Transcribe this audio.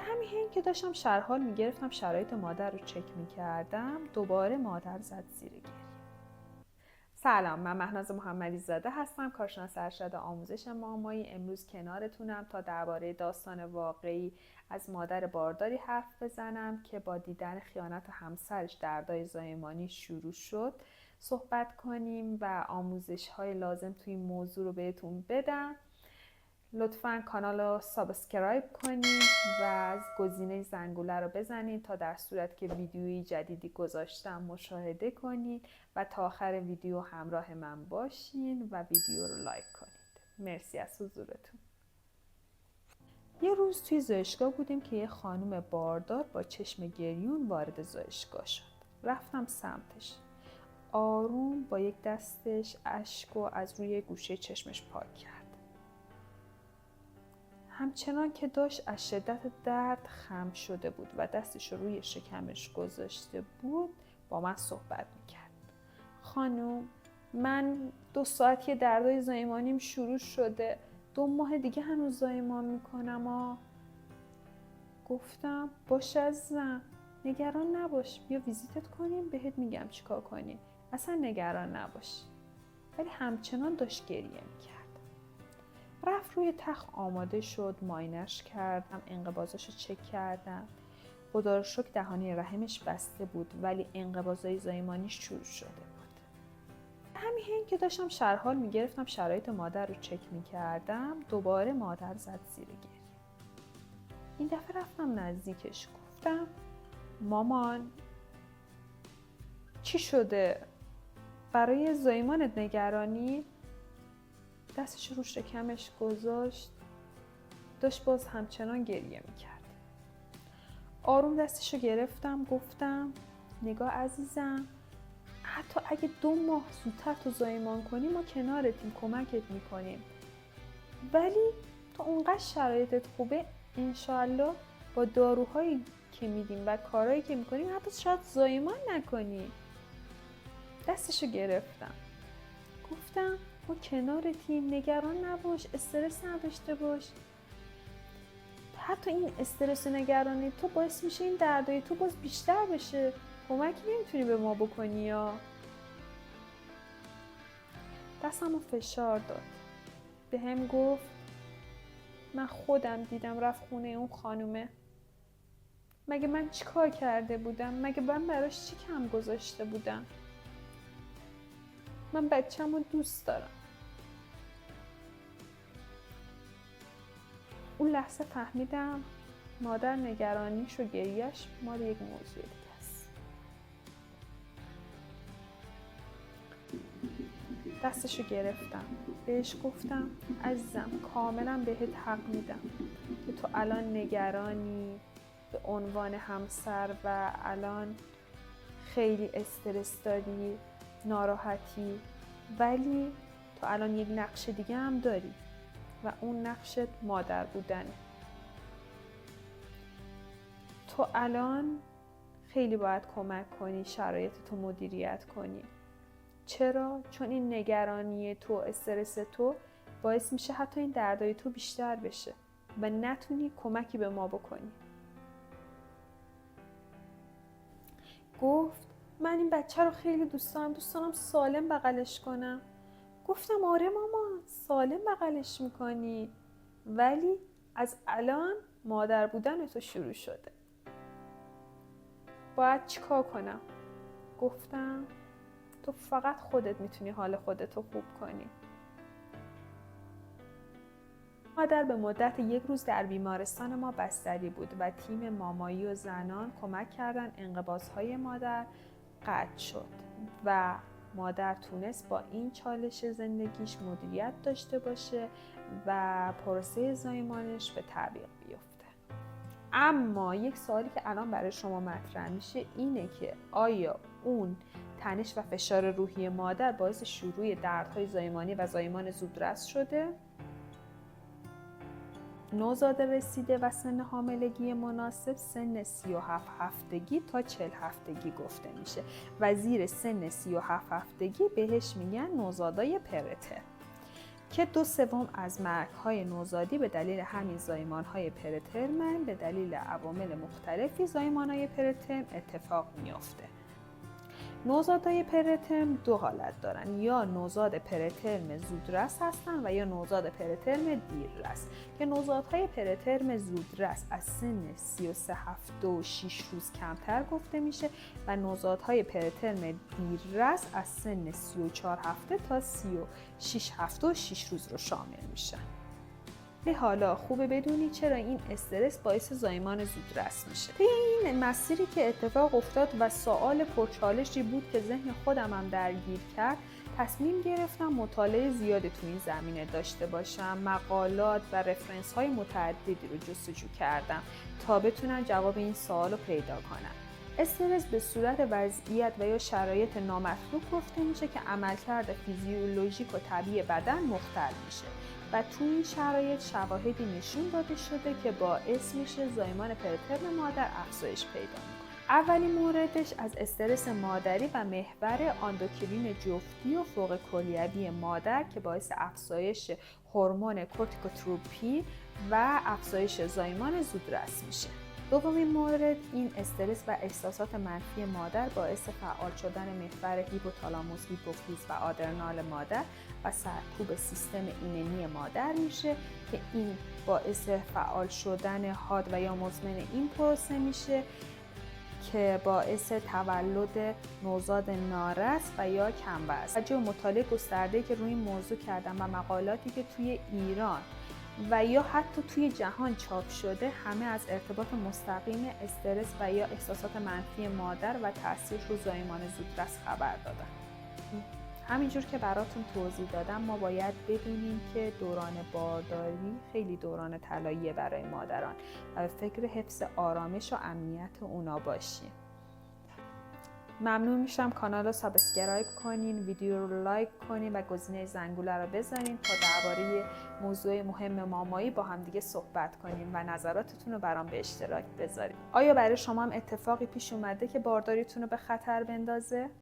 همین حین که داشتم سرحال میگرفتم شرایط مادر رو چک میکردم دوباره مادر زد زیر گریه. سلام، من مهناز محمدی زاده هستم، کارشناس ارشد آموزش مامایی. امروز کنارتونم تا درباره داستان واقعی از مادر بارداری حرف بزنم که با دیدن خیانت همسرش دردای زایمانی شروع شد صحبت کنیم و آموزش‌های لازم توی این موضوع رو بهتون بدم. لطفاً کانال رو سابسکرایب کنید و از گزینه زنگوله رو بزنید تا در صورت که ویدیوی جدیدی گذاشتم مشاهده کنید و تا آخر ویدیو همراه من باشین و ویدیو رو لایک کنید. مرسی از حضورتون. یه روز توی زایشگاه بودیم که یه خانم باردار با چشم گریون وارد زایشگاه شد. رفتم سمتش. آروم با یک دستش اشکو از روی گوشه چشمش پاک کرد. همچنان که داشت از شدت درد خم شده بود و دستش رو روی شکمش گذاشته بود با من صحبت میکرد. خانم، من 2 ساعت یه دردای زایمانیم شروع شده. 2 ماه دیگه هنوز زایمان میکنم. گفتم باشه عزیزم، نگران نباش، بیا ویزیتت کنیم بهت میگم چیکار کنیم. اصلا نگران نباش. ولی همچنان داشت گریه میکرد. رفت روی تخت آماده شد، ماینش کردم، انقباضاشو چک کردم. خدا رو شکر دهانه رحمش بسته بود ولی انقباضای زایمانیش شروع شده بود. همین حین که داشتم سرحال میگرفتم شرایط مادر رو چک میکردم دوباره مادر زد زیر گریه. این دفعه رفتم نزدیکش، گفتم مامان چی شده؟ برای زایمانت نگرانی؟ دستش رو شکمش گذاشت، داشت باز همچنان گریه میکرد. آروم دستشو گرفتم، گفتم نگاه عزیزم، حتی اگه 2 ماه زودتر تو زایمان کنی ما کنارتیم، کمکت میکنیم. ولی تو اونقدر شرایطت خوبه، انشالله با داروهایی که میدیم و کارهایی که میکنیم حتی شاید زایمان نکنی. دستشو گرفتم، گفتم ما کنارتیم، نگران نباش، استرس نداشته باش. حتی این استرس و نگرانی تو باعث میشه این دردای تو باز بیشتر بشه. کمکی نمیتونی به ما بکنی یا؟ دستمو فشار داد. به هم گفت من خودم دیدم رفت خونه اون خانومه. مگه من چی کار کرده بودم؟ مگه من براش چی کم گذاشته بودم؟ من بچه‌مو دوست دارم. اون لحظه فهمیدم مادر نگرانیش و گریهش مال یک موضوع دیگه است. دستشو گرفتم، بهش گفتم عزیزم کاملا بهت حق میدم که تو الان نگرانی به عنوان همسر و الان خیلی استرس داری، ناراحتی، ولی تو الان یک نقش دیگه هم داری و اون نقشت مادر بودنه. تو الان خیلی باید کمک کنی، شرایطتو مدیریت کنی. چرا؟ چون این نگرانی تو، استرس تو باعث میشه حتی این دردای تو بیشتر بشه و نتونی کمکی به ما بکنی. گفت من این بچه رو خیلی دوست دارم سالم بغلش کنم. گفتم آره مامان، سالم بغلش میکنی ولی از الان مادر بودن تو شروع شده. باید چیکار کنم؟ گفتم تو فقط خودت میتونی حال خودتو خوب کنی. مادر به مدت 1 روز در بیمارستان ما بستری بود و تیم مامایی و زنان کمک کردن انقباض‌های مادر قطع شد و مادر تونست با این چالش زندگیش مدیریت داشته باشه و پروسه زایمانش به تعویق بیفته. اما یک سوالی که الان برای شما مطرح میشه اینه که آیا اون تنش و فشار روحی مادر باعث شروع دردهای زایمانی و زایمان زودرس شده؟ نوزاد رسیده و سن حاملگی مناسب سن 37 هفتگی تا 40 هفتگی گفته میشه و زیر سن 37 هفتگی بهش میگن نوزادای پرتر. که 2/3 از مرگ‌های نوزادی به دلیل همین زایمان‌های پرترم به دلیل عوامل مختلفی زایمان‌های پرترم اتفاق میفته. نوزادهای پرترم 2 حالت دارن، یا نوزاد پرترم زودرس هستن و یا نوزاد پرترم دیررس که نوزادهای پرترم زودرس از سن 33 هفته و 6 روز کمتر گفته میشه و نوزادهای پرترم دیررس از سن 34 هفته تا 36 هفته و 6 روز رو شامل میشن. حالا خوبه بدونی چرا این استرس باعث زایمان زودرس میشه. توی این مسیری که اتفاق افتاد و سوال پرچالشی بود که ذهن خودم هم درگیر کرد، تصمیم گرفتم مطالعه زیادی تو این زمینه داشته باشم، مقالات و رفرنس های متعددی رو جستجو کردم تا بتونم جواب این سوال رو پیدا کنم. استرس به صورت وضعیت و یا شرایط نامطلوب گفته میشه که عملکرد فیزیولوژیک و طبیعی بدن مختل میشه و تو این شرایط شواهدی نشون داده شده که باعث میشه زایمان پرترم مادر افزایش پیدا کنه. اولین موردش از استرس مادری و محور اندوکرین جفتی و فوق کلیوی مادر که باعث افزایش هورمون کورتیکوتروپی و افزایش زایمان زودرس میشه. دومین مورد این استرس و احساسات منفی مادر باعث فعال شدن محور هیپوتالاموس، هیپوفیز و آدرنال مادر و سرکوب سیستم ایمنی مادر میشه که این باعث فعال شدن حاد و یا مزمن این پروسه میشه که باعث تولد نوزاد نارس و یا کم‌وزن. توجه مطالعه گسترده‌ای که روی این موضوع کردم و مقالاتی که توی ایران و یا حتی توی جهان چاپ شده همه از ارتباط مستقیم استرس و یا احساسات منفی مادر و تأثیر رو زایمان زودرس خبر دادن. همینجور که براتون توضیح دادم ما باید بدونیم که دوران بارداری خیلی دوران طلاییه برای مادران و به فکر حفظ آرامش و امنیت اونا باشیم. ممنون میشم کانال رو سابسکرایب کنین، ویدیو رو لایک کنین و گزینه زنگوله رو بزنین تا درباره موضوع مهم مامایی با هم دیگه صحبت کنین و نظراتتون رو برام به اشتراک بذارین. آیا برای شما هم اتفاقی پیش اومده که بارداریتون رو به خطر بندازه؟